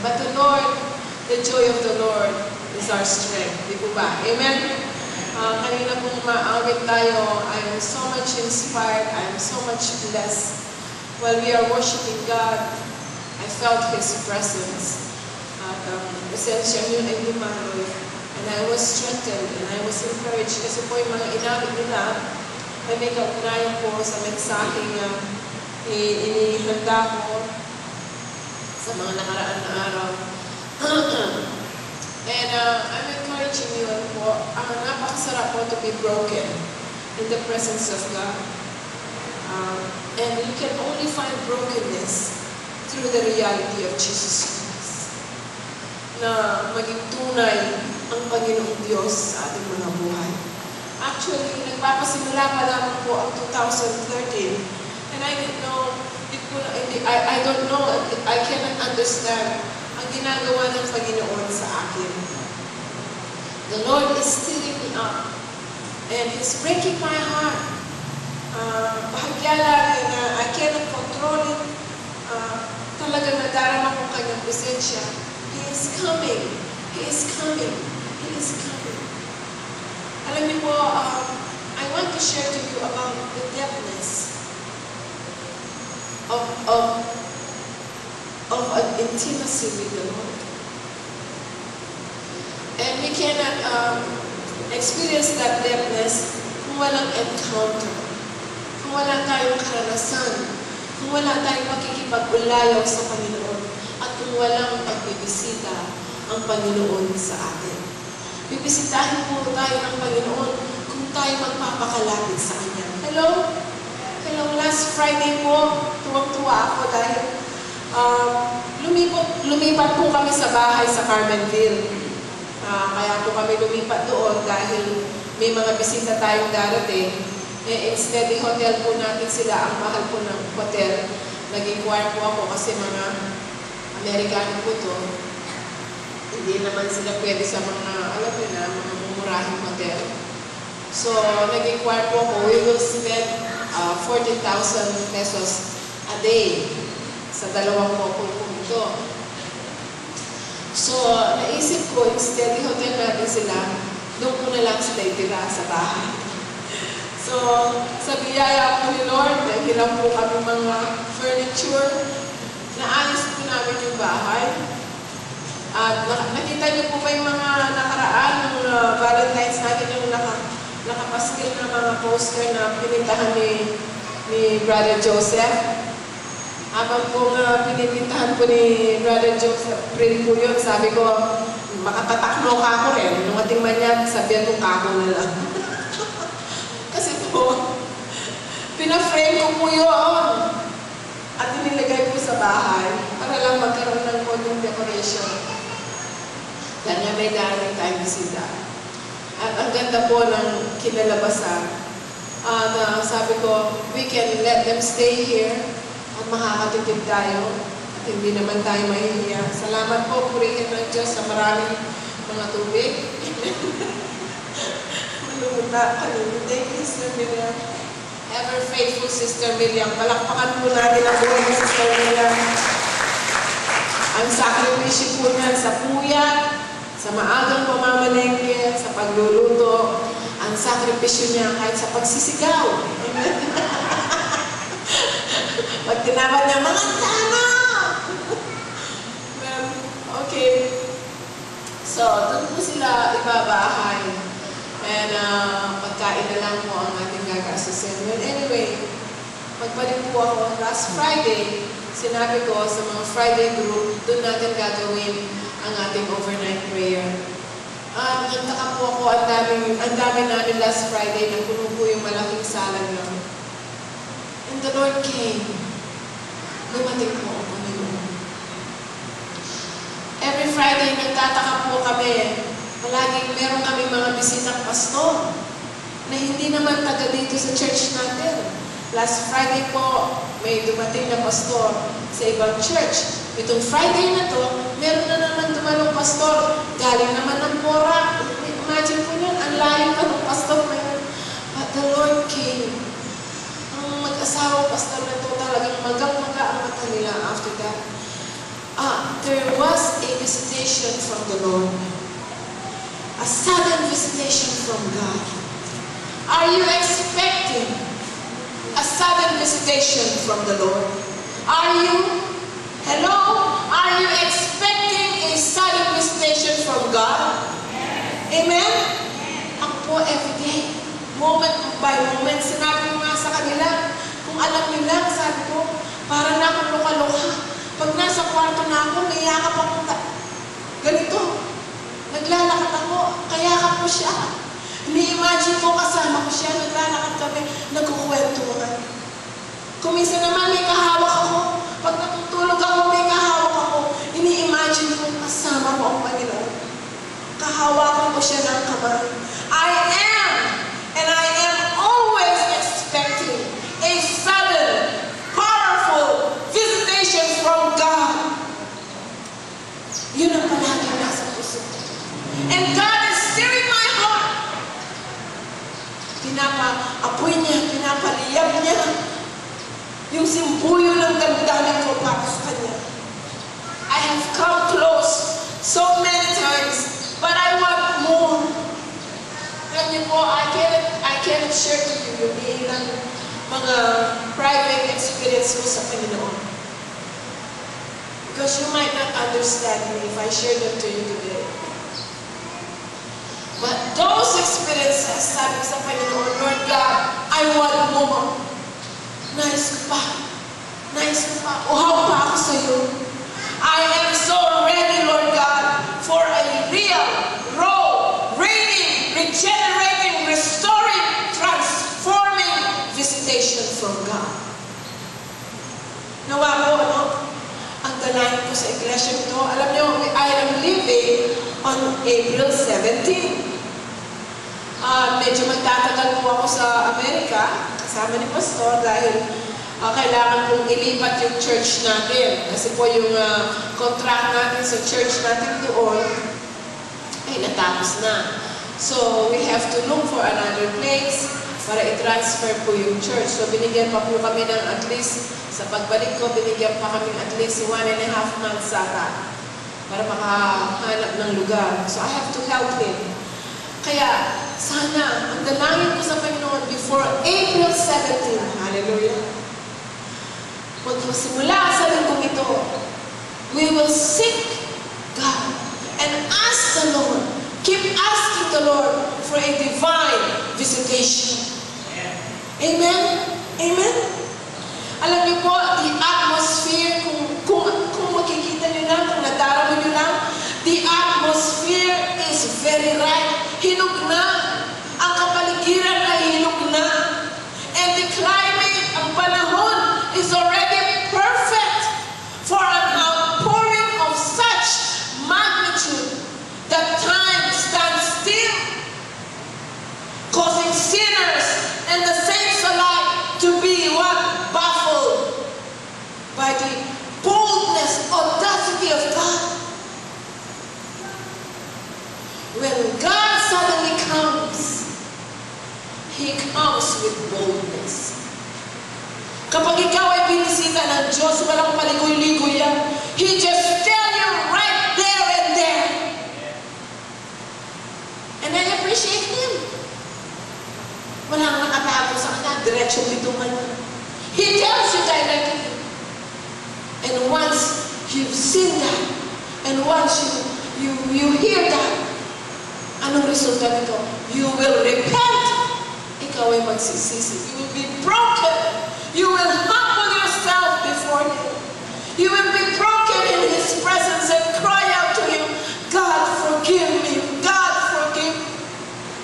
But the Lord, the joy of the Lord is our strength. Di po ba? Amen? Kanina pong maawit tayo, I am so much inspired, I am so much blessed. While we are worshiping God, I felt His presence. At esensya yun ay lumaloy. And I was strengthened and I was encouraged kasi po yung mga inamit nila ay may kaugnayan po sa mensaheng inihanda ko sa mga nakaraan na araw. And I'm encouraging you po, napakasarap po to be broken in the presence of God. And you can only find brokenness through the reality of Jesus Christ. Na maging tunay ang Panginoong Diyos sa ating mga buhay. Actually, nagpapasimula pa lamang po ang 2013. And I didn't know, I don't know, I cannot understand ang ginagawa ng Panginoon sa akin. The Lord is stirring me up. And He's breaking my heart. Bahagya lang na I cannot control it. Talagang nadarama ko kanyang presensya. He is coming. He is coming. He is coming. Alam niyo po, I want to share to you about the depthness of an intimacy with the Lord. And we cannot experience that depthness kung walang encounter, kung wala tayong karanasan, kung wala tayong makikipag-ulayaw sa Panginoon, at kung walang pagbibisita ang Panginoon sa atin. Bibisitahin po tayo ng Panginoon kung tayo magpapakalapit sa Kanya. Hello? Hello, last Friday po, tuwang-tuwa ako dahil lumipat po kami sa bahay sa Carmenville. Kaya po kami lumipat doon dahil may mga bisita tayong darating. Instead, i-hotel po natin sila. Ang mahal po ng hotel. Nag-inquire po ako kasi mga Amerikano po to. Hindi naman sila pwede sa mga, alam niyo na, mga mumurahing hotel. So, nag-inquire po ako, we will spend 14,000 pesos a day sa dalawang couple po ito. So, naisip ko, instead, i-hotel natin sila, doon ko na lang sila itira sa bahay. So, sa biyaya po ni Lord, naghiram po kami mga furniture, naayos po namin yung bahay. At nakita niyo po ba yung mga nakaraan, yung Valentine's natin, yung nakapaskil na mga poster na pinintahan ni Brother Joseph. Habang po pinintahan po ni Brother Joseph, pray po yun, sabi ko, makatatakno ka ako rin. Nung ating manyan, sabihan ko kako na lang. Kasi po, pinaframe ko po yun. At inilagay po sa bahay para lang magkaroon ng konting decoration. Kanya may darating tayong bisita. At ang ganda po ng kinalabasan. At sabi ko, we can let them stay here at makakatipid tayo. At hindi naman tayo mahihiya. Salamat po, purihin ng Diyos sa maraming mga tubig. Malumuta kanina. Thank you, Sister Miriam. Ever faithful Sister Miriam. Palakpakan po natin ang buhay ni Sister Miriam. Ang sakripisyo po niyan sa puyat, sa maagang pamamalengke, sa pagluluto, ang sakripisyo niya kahit sa pagsisigaw. Amen. Pag tinawag niya, mga tama! Well, okay. So, doon po sila ibabahay. And pagkain na lang po ang ating gagasusin. Well, anyway, pagbalik po ako last Friday, sinabi ko sa mga Friday group, doon natin gagawin ang ating overnight prayer. Nagtaka po ako, ang dami namin last Friday, napuno po yung malaking sala niya. And the Lord came. Dumating po ako ngayon. Every Friday, nagtataka po kami. Palaging meron kami mga bisitang pastor na hindi naman taga dito sa church natin. Last Friday po, may dumating na pastor sa ibang church. Itong Friday na to, meron na naman dumalong pastor. Galing naman ng Pora. Imagine po yun, ang layo pa ng pastor na yun. But the Lord came. Ang mag-asawang pastor na to talagang magang-maga ang mata nila after that. There was visitation from the Lord. A sudden visitation from God. Are you expecting a sudden visitation from the Lord? Are you? Hello? Are you expecting a sudden visitation from God? Amen? Ako po everyday, moment by moment, sinabi ko nga sa kanila, kung alam nila, sabi ko, para na akong luka-luka. Pag nasa kwarto na ako, may yakap akong ganito. Naglalakad ako, kayakap ko siya. Ni-imagine ko kasama ko siya, naglalakad kami, nagkukwentuhan. Kung minsan naman may kahawak ako, pag natutulog ako, may kahawak ako, ini-imagine ko kasama ko ang Panginoon. Kahawakan ko siya ng kamay. I am, and I am always expecting a sudden, powerful visitation from God. Yun ang palaging nasa puso. And God is stirring my heart. Pinapa-apoy niya, pinapaliyab niya yung simbuyo ng damdamin ko para sa Kanya. I have come close so many times, but I want more. Alam niyo po, I cannot share to you yung ilang mga private experience ko sa Panginoon. Because you might not understand me if I share them to you today. But those experiences, sabi sa Panginoon, Lord God, I want more. Nais ko pa. Uhaw pa ako sa iyo. I am so ready, Lord God, for a real, raw, reigning, regenerating, restoring, transforming visitation from God. Nawa po, no? Ang dalangin ko sa iglesia ito, alam niyo, I am living on April 17. Medyo magtatagal po ako sa Amerika, kasama ni Pastor, dahil kailangan kong ilipat yung church natin. Kasi po yung contract natin sa church natin doon ay natapos na. So, we have to look for another place para i-transfer po yung church. So, binigyan pa po kami ng at least, sa pagbalik ko, binigyan pa kami at least 1.5 months saka para makahanap ng lugar. So, I have to help him. Kaya, sana, ang dalangin ko sa Panginoon before April 17, hallelujah, magsimula sa linggong ito, we will seek God and ask the Lord, keep asking the Lord for a divine visitation. Amen? Amen? Alam niyo po, the atmosphere, kung makikita niyo lang, kung nadarama niyo lang, the atmosphere is very right. Hinog na. Ang kapaligiran ay hinog na. And the climate, ang panahon, is already perfect for an outpouring of such magnitude that time stands still, causing sinners and the saints alike to be what? Baffled by the boldness, audacity of God. When God suddenly comes, He comes with boldness. Kapag ikaw ay binisita ng Diyos, walang paligoy-ligoy yan. He just tell you right there and there. And I appreciate Him. Walang nakatago sa kanya, direction dito man. He tells you directly. And once you've seen that, and once you hear that, anong resulta nito? You will repent. Ikaw ay magsisisi. You will be broken. You will humble yourself before Him. You will be broken in His presence and cry out to Him, God, forgive me. God, forgive me.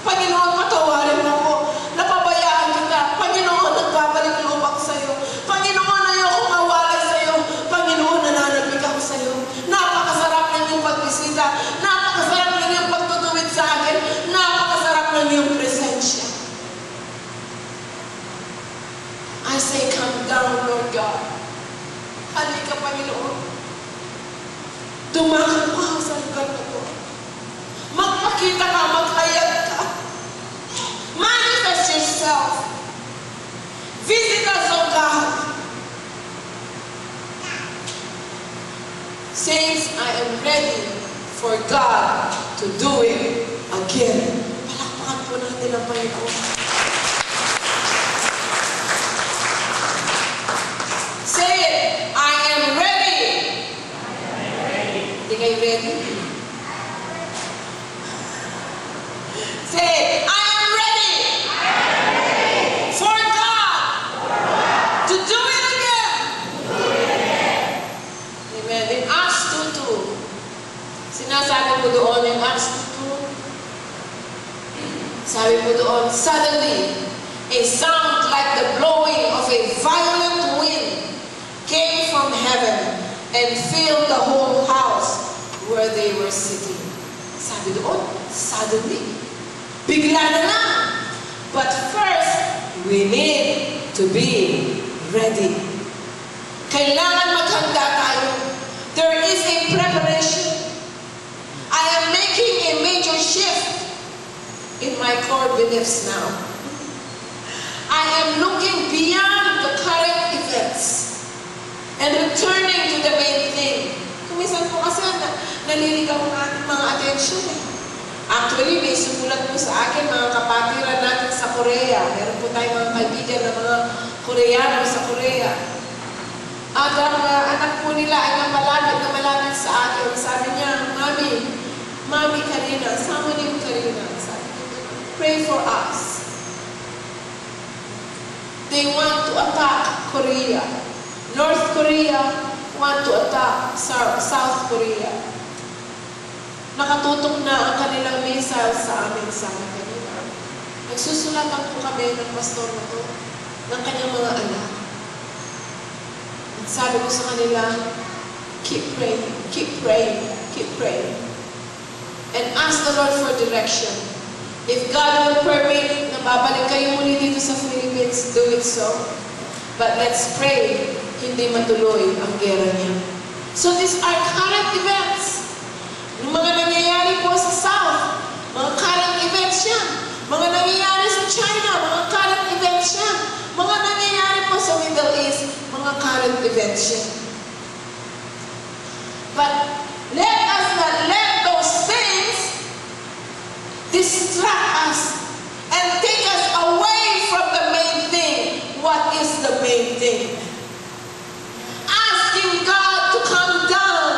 Panginoon, patawarin mo ko. Napabayaan kita. Panginoon, nagbabalik loob ako sa iyo. Panginoon, ayoko mawalay sa iyo. Panginoon, nananabik ako sa iyo. Napakasarap ng iyong pagbisita. Napakasarap ng iyong pagtutuwid sa akin. Napakasarap ng iyong presensya. I say, come down, Lord God. Halika, Panginoon. Dumakot ka sa lugar na to. Magpakita ka, maghayag ka. Manifest yourself. Visit us, O God. Saints, I am ready to do it again. Palakpakan po natin ang Panginoon. Say it, I am ready. Hindi kayo ready? Say it, I am ready for God to do it again. Amen. In Acts 2:2, sinasabi po doon in Acts 2:2, sabi po doon, suddenly, a sound like the blowing of a violent wind came from heaven and filled the whole house where they were sitting. Sabi doon, suddenly, bigla na lang. But first, we need to be ready. Kailangan maghanda tayo. There is a preparation. I am making a major shift in my core beliefs now. I am looking beyond the current events and returning to the main thing. Kumisan po kasi naliligaw ang ating mga attention eh. Actually, may sumulat po sa akin mga kapatiran natin sa Korea. Meron po tayong mga kaibigan na mga Koreano sa Korea. At ang anak po nila ay malapit sa akin. Sabi niya, Mami Karina, sama niyo Karina. Sabi niya, pray for us. They want to attack Korea. North Korea want to attack South Korea. Nakatutok na ang kanilang missile sa amin sa kanila. Nagsusulatan po kami ng pastor na to, ng kanyang mga anak. At sabi ko sa kanila, keep praying, keep praying, keep praying. And ask the Lord for direction. If God will permit na babalik kayo muli dito sa Philippines, do it so. But let's pray, hindi matuloy ang gera niya. So these are current events. Yung mga nangyayari po sa South, mga current events yan. Mga nangyayari sa China, mga current events yan. Mga nangyayari po sa Middle East, mga current events yan. But let us not let those things distract us and take us away from the main thing. What is the main thing? Asking God to come down.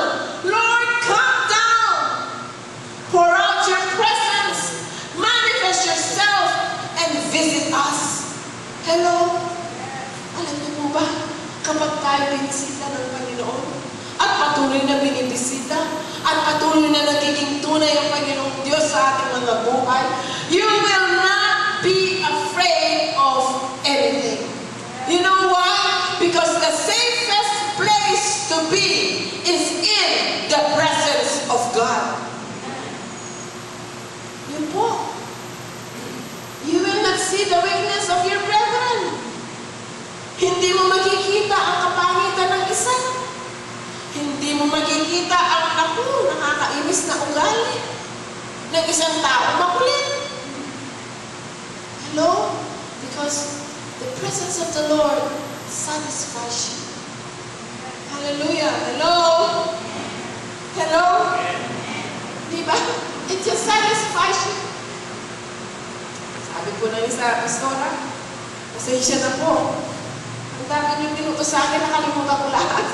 Lord, come down. Pour out your presence. Manifest yourself and visit us. Hello? Alam niyo po ba, kapag tayo binisita ng Panginoon, at patuloy na binibisita, at patuloy na nagiging tunay ang Panginoong Diyos sa ating mga buhay, you will not be afraid of anything. You know why? Because the safest place to be is in the presence of God. Yun po. You will not see the weakness of your brethren. Hindi mo makikita ang kapangitan ng isa. Hindi mo makikita ang nakakainis na ugali ng isang tao makulit. Hello? Because the presence of the Lord satisfies you. Hallelujah. Hello? Hello? Diba? It just satisfies you. Sabi po ng isa, pastora, pasensya na po. Ang dami niyong tinuto sa akin, nakalimutan ko lahat.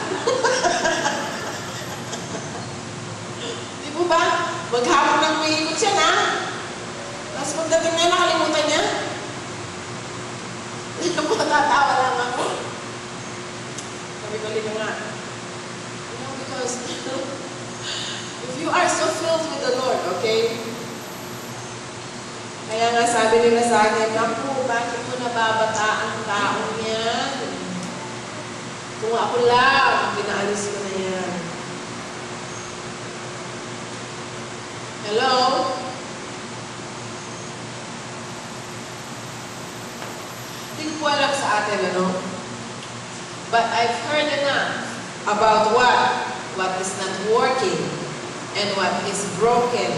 Di po ba? Maghapon ng umiikot siya na. Tapos pagdating na, nakalimutan niya. Hindi po, tatawa lang ako. Sabi ko nga. You know, because if you are so filled with the Lord, okay? Kaya nga sabi nila sa akin, naku, bakit mo nababata ang taong yan? Kung ako lang, pinaalis ko na yan. Hello? Hindi ko alam sa atin, ano? But I've heard enough about what is not working, and what is broken,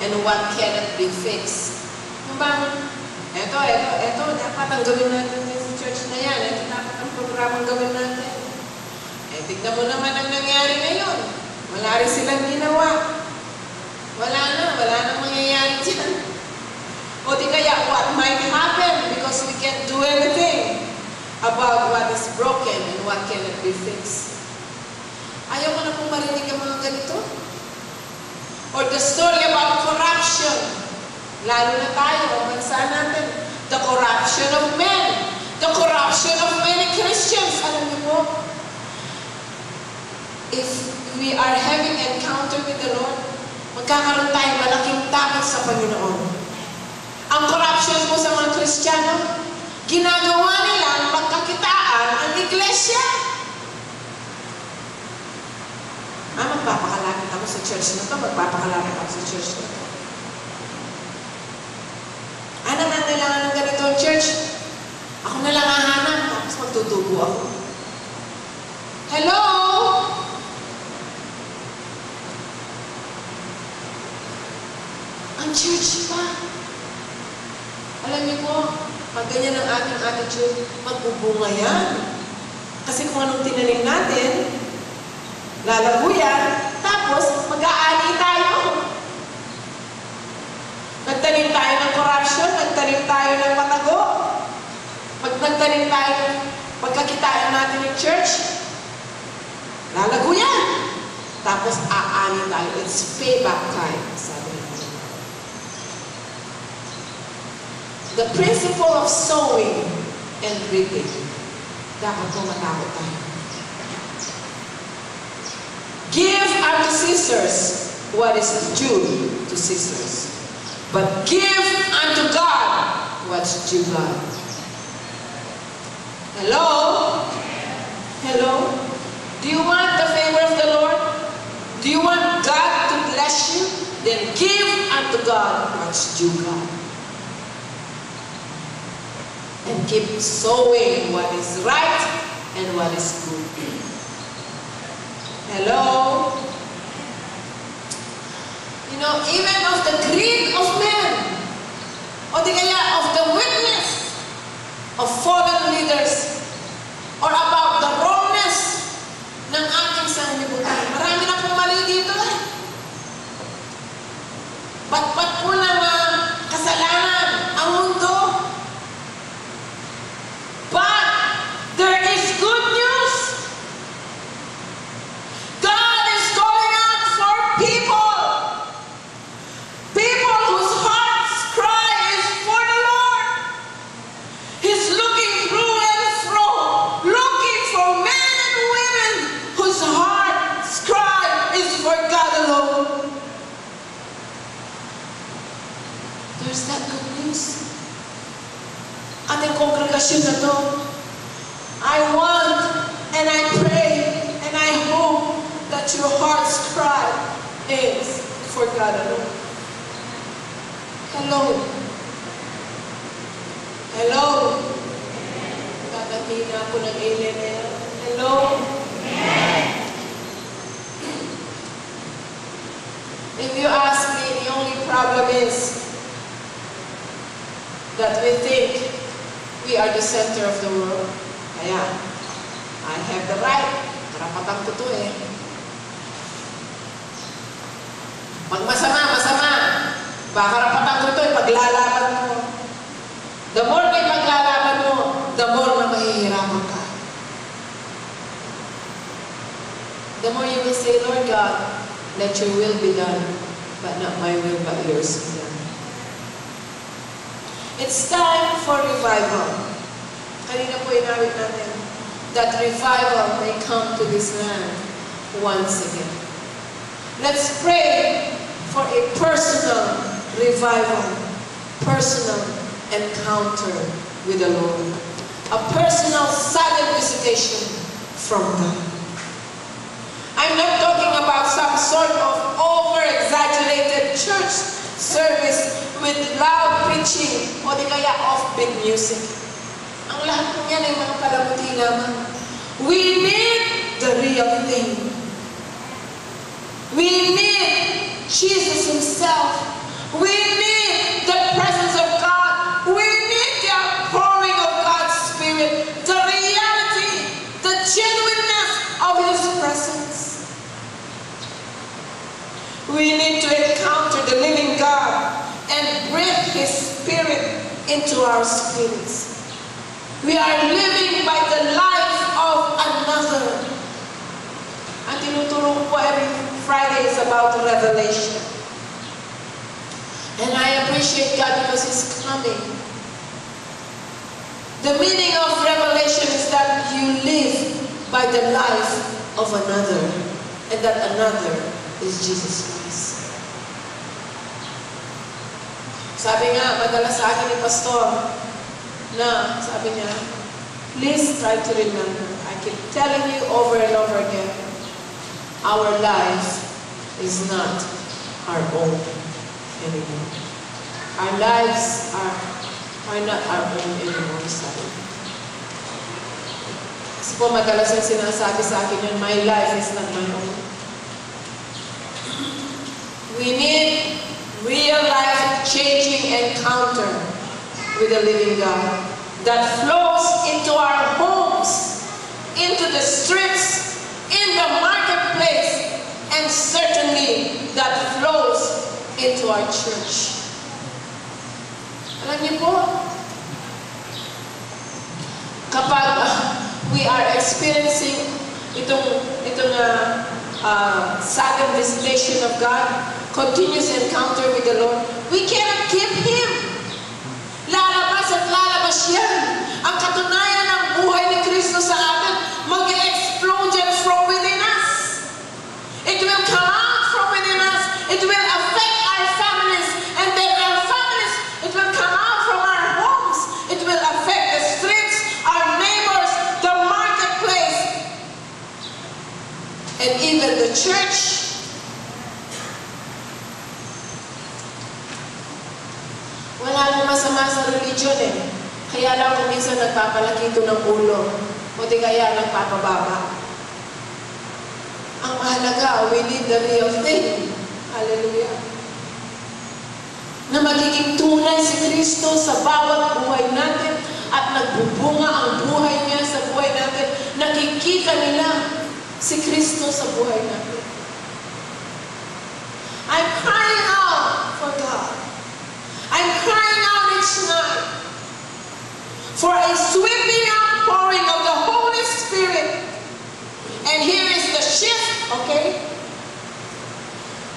and what cannot be fixed. Kung ba, eto, dapat ang gawin natin sa church na yan. Ito dapat ang programang gawin natin. Tignan mo naman ang nangyari ngayon. Wala rin silang ginawa. Wala na broken and what cannot be fixed. Ayaw ko na pong marinig ang mga ganito. Or the story about corruption. Lalo na tayo, ang bansa natin. The corruption of men. The corruption of many Christians. Alam niyo po, if we are having encounter with the Lord, magkakaroon tayo malaking takot sa Panginoon. Ang corruption po sa mga Kristiyano, ginagawa nila ang pagkakitaan ang iglesia. Magpapakalapit ako sa church na to, magpapakalapit ako sa church na to. Ano na kailangan ng ganito ang church? Ako na lang hahanap, tapos magtutubo ako. Hello? Ang church pa. Alam niyo po, pag ganyan ang ating attitude, magbubunga yan. Kasi kung anong tinanim natin, lalago yan, tapos mag-aani tayo. Nagtanim tayo ng corruption, nagtanim tayo ng patago, nagtanim tayo ng pagkakitaan natin ng church, lalago yan. Tapos aani tayo. It's payback time, sabi niya. The principle of sowing and reaping. Dapat po matakot tayo. Give unto Caesars what is due to Caesars. But give unto God what's due God. Hello? Hello? Do you want the favor of the Lord? Do you want God to bless you? Then give unto God what's due God. And keep sowing what is right and what is good. Hello? You know, even of the greed of men, o di kaya of the witness of fallen leaders, or about the wrongness ng ating sanlibutan. Marami na pong mali dito eh. Bat-bat po ng kasalanan ang mundo. But there is good news. God is calling out for people. People whose hearts cry is for the Lord. He's looking through and fro, looking for men and women whose hearts cry is for God alone. There's that good news. Ating kongregasyon na to, I want and I pray and I hope that your heart's cry is for God alone. Hello? Hello? Kakatina po ng alien na yan. Hello? If you ask me, the only problem is that we think we are the center of the world. Kaya, I have the right. Karapatan ko to eh. Pag masama, masama. Baka karapatan ko to eh, paglalaban mo. The more na ipaglalaban mo, the more na mahihirapan ka. The more you will say, Lord God, let your will be done, but not my will, but yours be done. It's time for revival. Kanina po inawit natin that revival may come to this land once again. Let's pray for a personal revival, personal encounter with the Lord, a personal sudden visitation from God. I'm not talking about some sort of over-exaggerated church service with loud preaching o di kaya offbeat music. Ang lahat po yan ay mga palamuti lamang. We need the real thing. We need Jesus Himself. We need the presence of God. We need the outpouring of God's Spirit. The reality, the genuineness of His presence. We need to encounter the living God and breathe His Spirit into our spirits. We are living by the life another. Ang tinuturo ko po every Friday is about revelation. And I appreciate God because He's coming. The meaning of revelation is that you live by the life of another. And that another is Jesus Christ. Sabi nga, madalas sa akin ni Pastor, na sabi niya, please try to remember. I keep telling you over and over again, our life is not our own anymore. Our lives are not our own anymore. Sabi. Kasi po madalas yung sinasabi sa akin yun, my life is not my own. We need real life-changing encounter with the living God that flows into our homes, into the streets, in the marketplace, and certainly that flows into our church. Alam niyo po, kapag we are experiencing itong sudden visitation of God, continuous encounter with the Lord, we cannot keep Him. Lalabas at lalabas yan. Ang katunayan ng buhay ni Kristo sa atin, mag-explode yan from within us. It will come out from within us. It will affect our families. And then our families, it will come out from our homes. It will affect the streets, our neighbors, the marketplace, and even the church. Wala nang masama sa religion eh. Kaya lang kung minsan nagpapalaki ito ng ulo. O di kaya nagpapababa. Ang mahalaga, we need the real thing. Hallelujah. Na magiging tunay si Kristo sa bawat buhay natin at nagbubunga ang buhay niya sa buhay natin. Nakikita nila si Kristo sa buhay natin. I'm crying out for God. I'm crying out each night for a sweeping outpouring of the Holy Spirit. And here is the shift, okay?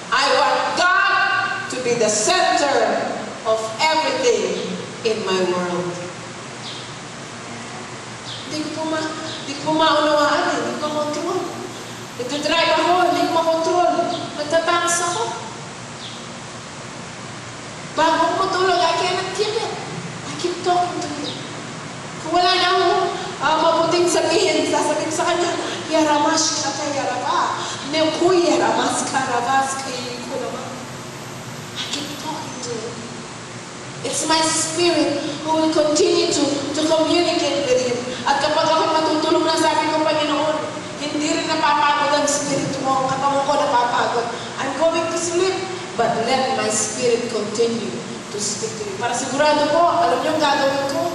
I want God to be the center of everything in my world. Hindi ko maunawaan eh. Hindi ko makontrol. Nagdadrive ako, hindi ko makontrol. Nagtatangas ako. Bago ko matulog, I cannot keep it. I keep talking to Him. Kung wala na ako, mabuting sabihin, sasabihin sa Kanya, Yaramash ka kaya raba. Nekuy yaramas ka rabas kaya ko naman. I keep talking to Him. It's my spirit who will continue to communicate with Him. At kapag ako matutulog na, sabi ko, Panginoon, hindi rin napapagod ang spirit mo. Katawan ko napapagod. I'm going to sleep. But let my spirit continue to speak to you. Para sigurado po, alam niyo ang gagawin ko?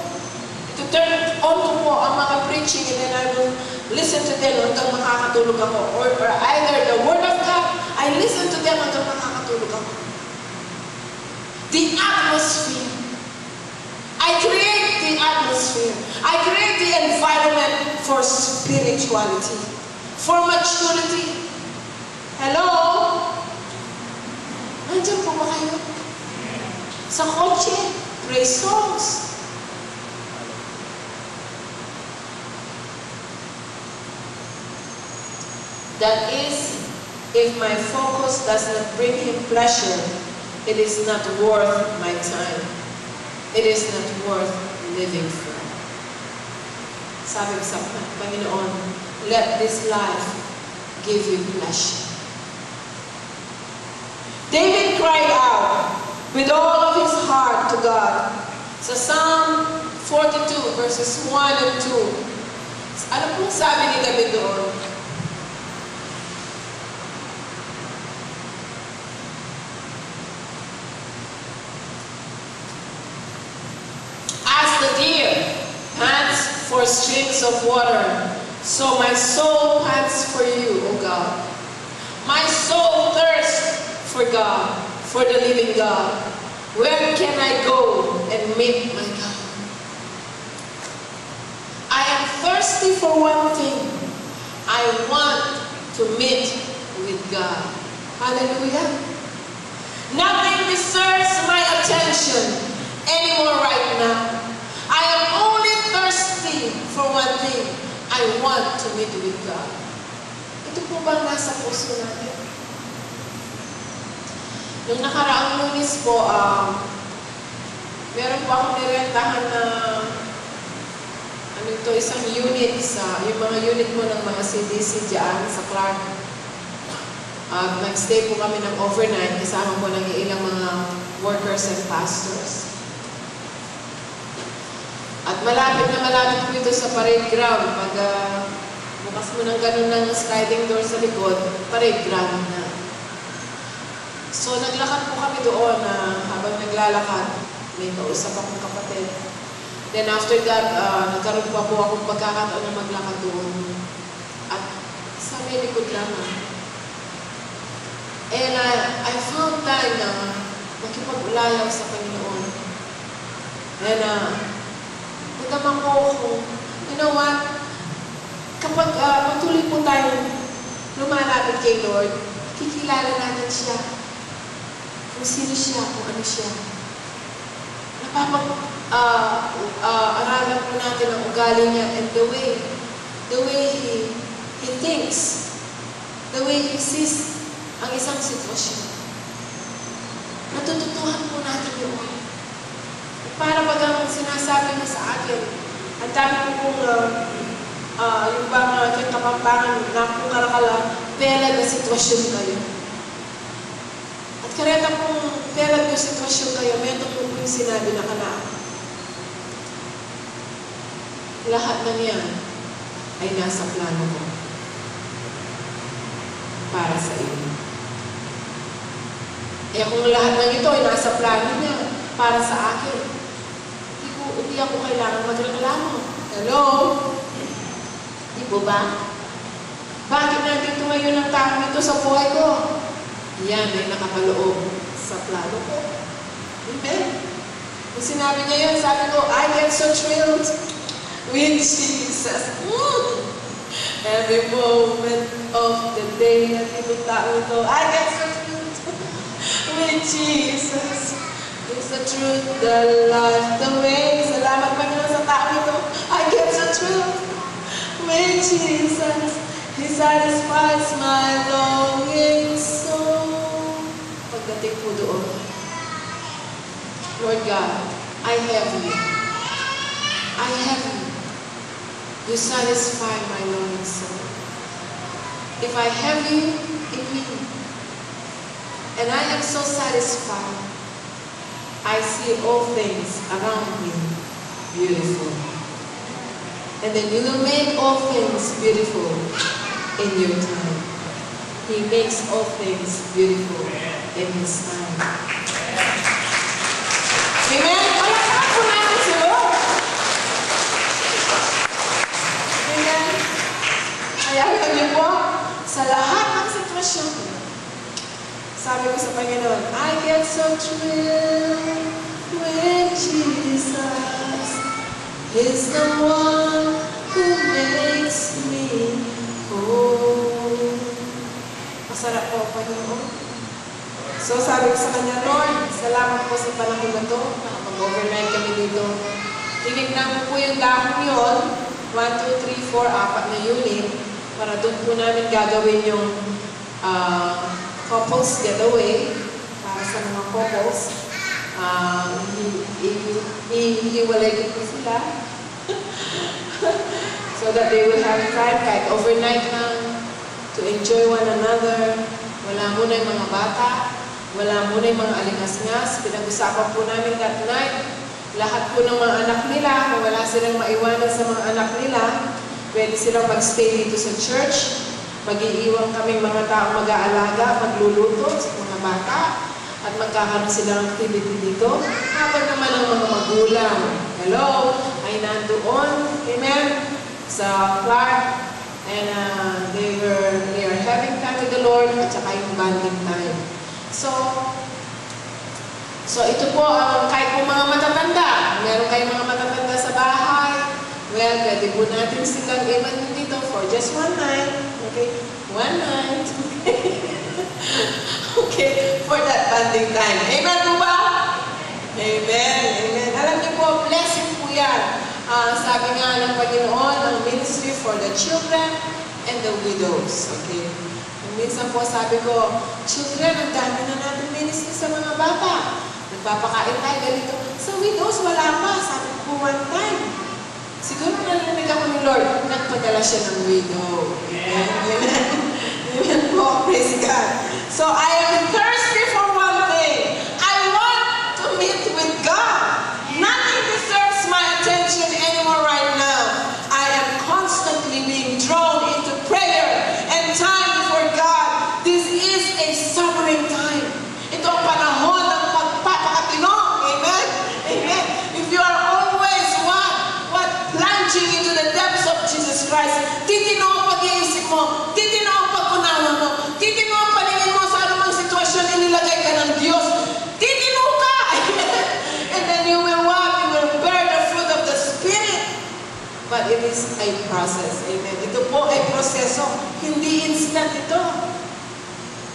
To turn on ko po ang mga preaching and then I will listen to them hanggang makakatulog ako. Or either the Word of God, I listen to them hanggang makakatulog ako. The atmosphere. I create the atmosphere. I create the environment for spirituality, for maturity. Hello? Nandiyan po ba kayo? Sa kotse, praise songs. That is, if my focus does not bring Him pleasure, it is not worth my time. It is not worth living for. Sabi ko sa Panginoon, let this life give you pleasure. David cried out with all of his heart to God. Sa Psalm 42, verses 1 and 2. Ano po sabi ni David doon? As the deer pants for streams of water, so my soul pants for you, O God. My soul thirsts for God, for the living God. Where can I go and meet my God? I am thirsty for one thing, I want to meet with God. Hallelujah. Nothing deserves my attention anymore right now. I am only thirsty for one thing. I want to meet with God. Ito po bang nasa puso natin? Nung nakaraang Lunes po, meron po akong nirentahan na isang unit yung mga unit po ng mga CDC dyan sa Clark. Nag-stay po kami ng overnight kasama po ng ilang mga workers and pastors. At malapit na malapit po ito sa parade ground. Pag bukas mo ng ganun ng sliding door sa likod, parade ground na. So naglakad po kami doon habang naglalakad, may kausap akong kapatid. Then after that, nagkaroon pa po akong pagkakataon na maglakad doon. At sa may likod lang. And I found time na makipag-ulayaw sa Panginoon. And nagdamang ko ako, you know what? Kapag patuloy po tayong lumalapit kay Lord, kikilala natin siya. Kung sino siya, kung ano siya. Aralan po natin ang ugali niya and the way he thinks, the way he sees ang isang sitwasyon. Natututuhan po natin yun. Para bagang sinasabi niya sa akin, ang dami po kong yung bang aking kapampangan na kung karakala, pera na sitwasyon kayo. At kareta pong pera na sitwasyon kayo, meron po yung sinabi na kanaan. Lahat na niyan ay nasa plano ko para sa inyo. Eh kung lahat ng ito ay nasa plano niya para sa akin, hindi ako kailangan magreklamo. Hello? Di po ba? Bakit nandito ngayon ang tao nito sa buhay ko? Yan ay nakapaloob sa plano ko. Amen? Kung sinabi niya yun, sabi ko, I get so thrilled with Jesus. Every moment of the day na itong tao ito, I get so thrilled with Jesus. It's the truth, the life, the way. Salamat Panginoon sa tao ito. I get so thrilled with Jesus. He satisfies my longing soul. Pagdating po doon, Lord God, I have you. I have you. You satisfy my longing soul. If I have you, in you, and I am so satisfied, I see all things around me beautiful. And then you will make all things beautiful in your time. He makes all things beautiful in His time. Amen? Palakpak po natin si Lord. Amen? Kaya niyo po, sa lahat ng sitwasyon, sabi ko sa Panginoon, I get so thrilled with Jesus. He's the one who makes me whole. Masarap po, Panginoon. So sabi ko sa Kanya, Lord, salamat po sa panahon na ito. Nakapag-overnight kami dito. Tinignan ko po yung dahon yun, 1, 2, 3, 4, 4 na unit, para doon po namin gagawin yung couples getaway para sa mga couples. Hiwalay ko po sila so that they will have time kahit overnight lang to enjoy one another. Wala muna yung mga bata, wala muna yung mga alingas-ngas. Pinag-usapan po namin that night, lahat po ng mga anak nila, kung wala silang maiwanan sa mga anak nila, pwede silang mag-stay dito sa church. Mag-iiwan kaming mga taong mag-aalaga, magluluto sa mga bata, at magkakaroon silang activity dito. Habang naman ang mga magulang, hello, ay nandoon, amen, sa Clark, and they are having time with the Lord, at saka yung bonding time. So ito po, kahit po mga matatanda, meron kayong mga matatanda sa bahay, Well, pwede po natin silang iwan dito for just one night. Okay? One night. Okay? For that bonding time. Amen po ba? Amen. Amen. Alam niyo po, blessing po yan. Sabi nga ng Panginoon, ang ministry for the children and the widows. Okay? Minsan po sabi ko, children, ang dami na natin ministry sa mga bata. Nagpapakain tayo ganito. Sa widows, wala pa. Sabi ko one time. Siguro narinig ako ni Lord, nagpadala siya ng widow. Amen. Amen. Amen po. Praise God. So I am thirsty for one thing. I want to meet with God. Nothing deserves my attention anymore right now. I am constantly being drawn into prayer and time for God. This is a sobering time. Ito ang panahon ng pagpapakatinong. Amen? Amen. If you are always plunging into the depths of Jesus Christ, titino ang pag-iisip mo, titino ang pag-unawa mo, titino ang paningin mo sa anumang sitwasyon inilagay ka ng Diyos. Titino ka! And then you will what? You will bear the fruit of the Spirit. But it is a process. Amen. Ito po ay proseso. Hindi instant ito.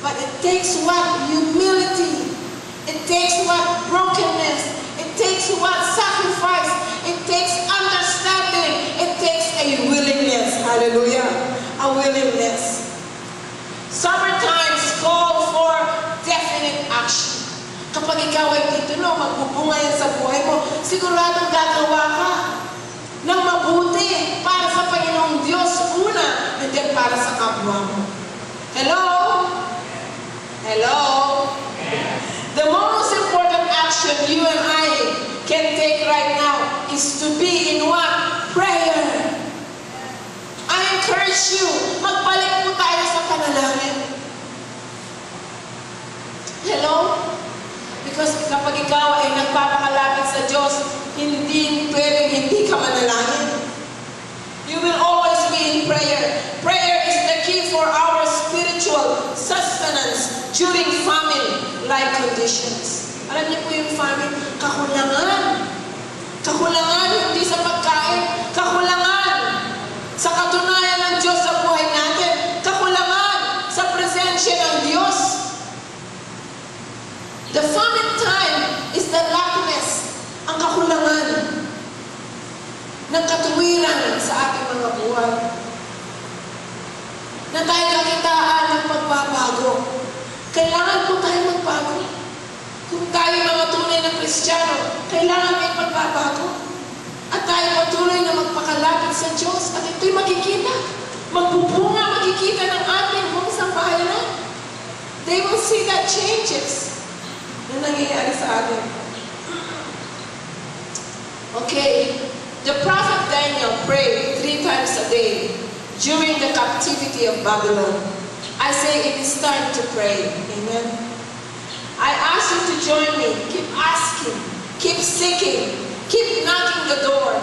But it takes what? Humility. It takes what? Brokenness. It takes what? Sacrifice. It takes understanding. It takes a willingness. Hallelujah. A willingness. Summer times call for definite action. Kapag ikaw ay titulo, magbubunga yan sa buhay mo, siguradong gagawa ka ng mabuti para sa Panginoong Diyos una, and then para sa kapwa mo. Hello? Hello? The most important action you and I can take right now is to be in what? Prayer. I encourage you, magbalik po tayo sa panalangin. Hello? Because kapag ikaw ay nagpapakalapit sa Diyos, hindi pwedeng hindi ka manalangin. You will always be in prayer. Prayer is the key for our spiritual sustenance during famine-like conditions. Alam niyo po yung famine, kakulangan. Kakulangan hindi sa pagkain, kakulangan sa katunayan ng Diyos sa buhay natin, kakulangan sa presensya ng Diyos. The famine time is the lackness, ang kakulangan ng katuwiran sa ating mga buhay. Na tayo kakitaan ng pagbabago. Kailangan po tayo magbago. Kung tayo mga tunay na Kristiyano, kailangan may pagbabago. At tayo patuloy na magpakalapit sa Diyos. At ito'y makikita. Magbubunga, makikita ng ating mga sambahayan. They will see that changes na nangyayari sa atin. Okay. The prophet Daniel prayed 3 times a day during the captivity of Babylon. I say it is time to pray. Amen. I ask you to join me. Keep asking. Keep seeking. Keep knocking the door.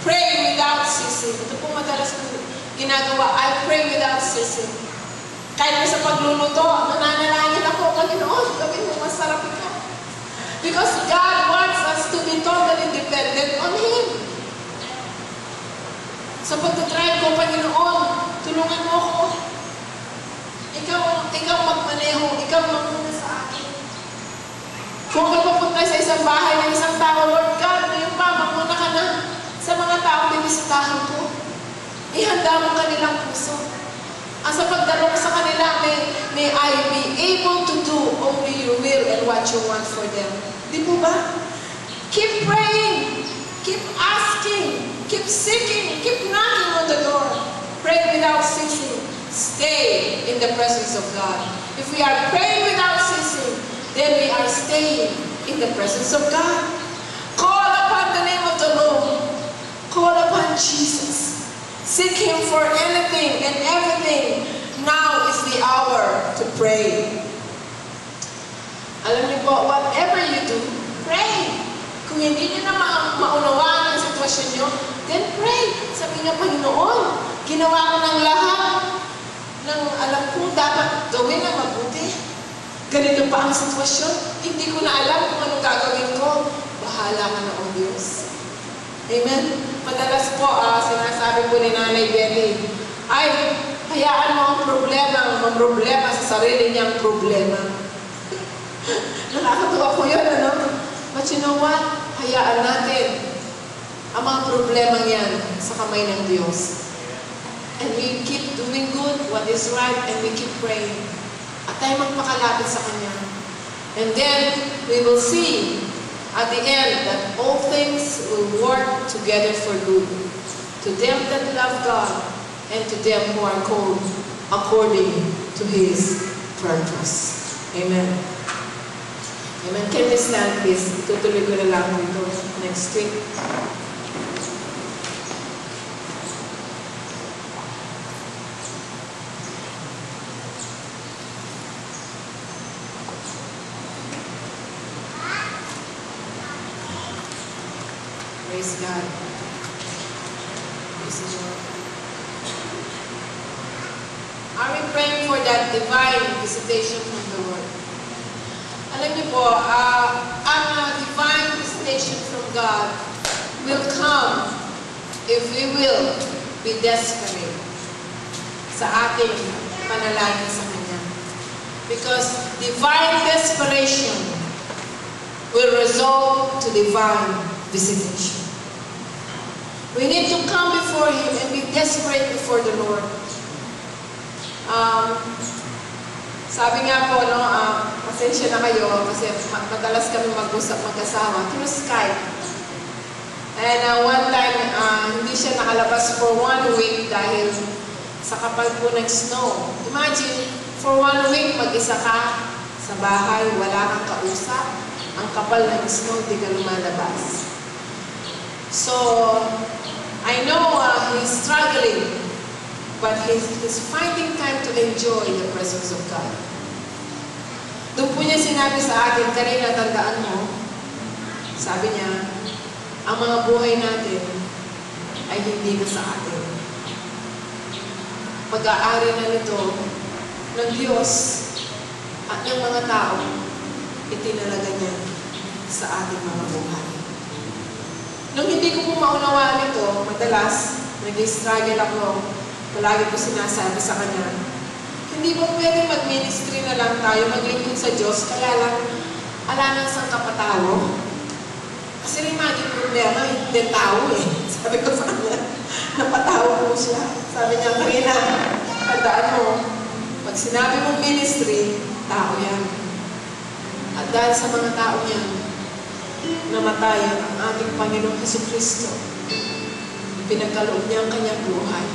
Pray without ceasing. Ito po madalas ko ginagawa. I pray without ceasing. Kahit sa pagluluto, nananalangin ako, Panginoon, gawin mo masarap ito. Because God wants us to be totally dependent on Him. Sa pagtatry ko, Panginoon, tulungan mo ako. Ikaw magmaneho, ikaw magmuna sa akin. Kung magpapunta sa isang bahay ng isang tao, Lord God, ngayon pa, magmuna ka na sa mga taong bibisitahan ko. Ihanda mo kanilang puso. Sa pagdalo sa kanila, may I be able to do only your will and what you want for them. Di po ba? Keep praying. Keep asking. Keep seeking. Keep knocking on the door. Pray without ceasing. Stay in the presence of God. If we are praying without ceasing, then we are staying in the presence of God. Call upon the name of the Lord. Call upon Jesus. Seek Him for anything and everything. Now is the hour to pray. Alam niyo po, whatever you do, pray. Kung hindi niyo na maunawaan ang sitwasyon niyo, then pray. Sabi niya, Panginoon, ginawa ko ng lahat ng alam kong dapat gawin na mabuti. Ganito pa ang sitwasyon. Hindi ko na alam kung anong gagawin ko. Bahala ka na, O Diyos. Amen? Madalas po, sinasabi po ni Nanay Betty, ay, hayaan mo ang problema sa sarili niyang problema. Nakakatuwa po yun, ano? But you know what? Hayaan natin ang mga problema yan sa kamay ng Diyos. And we keep doing good, what is right, and we keep praying. At tayo magpakalapit sa Kanya. And then, we will see at the end that all things will work together for good. To them that love God, and to them who are called according to His purpose. Amen. Amen. Can we stand, please? Itutuloy ko na lang ito next week. Praise God. Praise the Lord. Are we praying for that divine visitation from the Lord? Alam niyo po, ang divine visitation from God will come if we will be desperate sa ating panalangin sa Kanya. Because divine desperation will result to divine visitation. We need to come before Him and be desperate before the Lord. Sabi nga po, no, pasensya na kayo kasi madalas kami mag-usap mag-asawa through Skype. And one time, hindi siya nakalabas for 1 week dahil sa kapal po ng snow. Imagine, for 1 week, mag-isa ka sa bahay, wala kang kausap. Ang kapal ng snow, hindi ka lumalabas. So, I know he's struggling, but he's finding time to enjoy the presence of God. Doon po niya sinabi sa akin, kanina tandaan mo, sabi niya, ang mga buhay natin ay hindi na sa atin. Pag-aari na nito ng Diyos at ng mga tao, itinalaga niya sa ating mga buhay. Nung hindi ko po maunawaan ito, madalas, nag-struggle ako, palagi ko sinasabi sa Kanya, hindi ba pwede mag-ministry na lang tayo, maglingkod sa Diyos, kaya lang, ala nang sang kapatawo? Kasi rin maging problema, hindi tao eh. Sabi ko sa Kanya, napatawo po siya. Sabi niya, Karina, tandaan mo, pag sinabi mong ministry, tao yan. At dahil sa mga tao yan, namatay ang ating Panginoong Jesucristo. Pinagkaloob niya ang kanyang buhay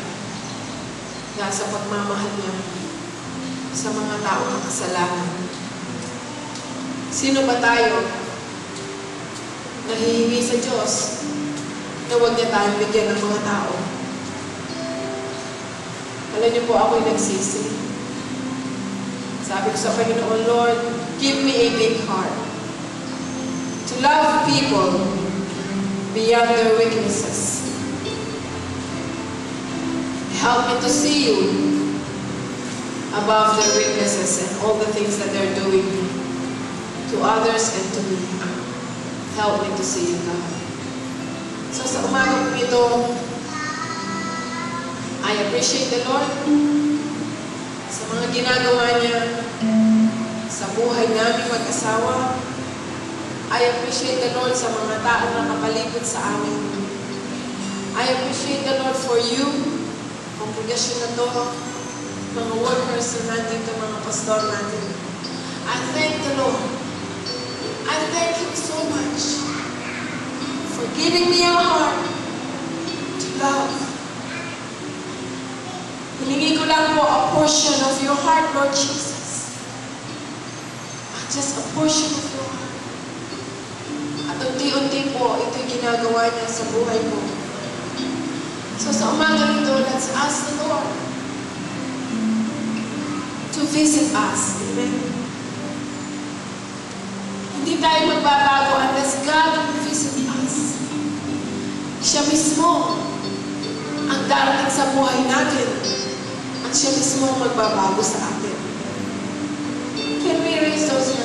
dahil sa pagmamahal niya sa mga tao ng kasalanan. Sino ba tayo nahihingi sa Diyos na huwag niya tayong bigyan ng mga tao? Alam niyo po, ako'y nagsisi. Sabi ko sa Panginoon, Lord, give me a big heart to love people beyond their weaknesses. Help me to see you above their weaknesses and all the things that they're doing to others and to me. Help me to see you, God. So sa umaga po ito, I appreciate the Lord sa mga ginagawa niya sa buhay namin mag-asawa. I appreciate the Lord sa mga tao na kapalibot sa amin. I appreciate the Lord for you, kongregasyon na to, mga workers na nandito, mga pastor natin. I thank the Lord. I thank Him so much for giving me a heart to love. Hiningi ko lang po a portion of your heart, Lord Jesus. Just a portion of your heart. At unti-unti po, ito'y ginagawa niya sa buhay mo. So sa umaga nito, let's ask the Lord to visit us. Amen. Hindi tayo magbabago unless God will visit us. Siya mismo ang darating sa buhay natin at siya mismo ang magbabago sa atin. Can we raise those hands?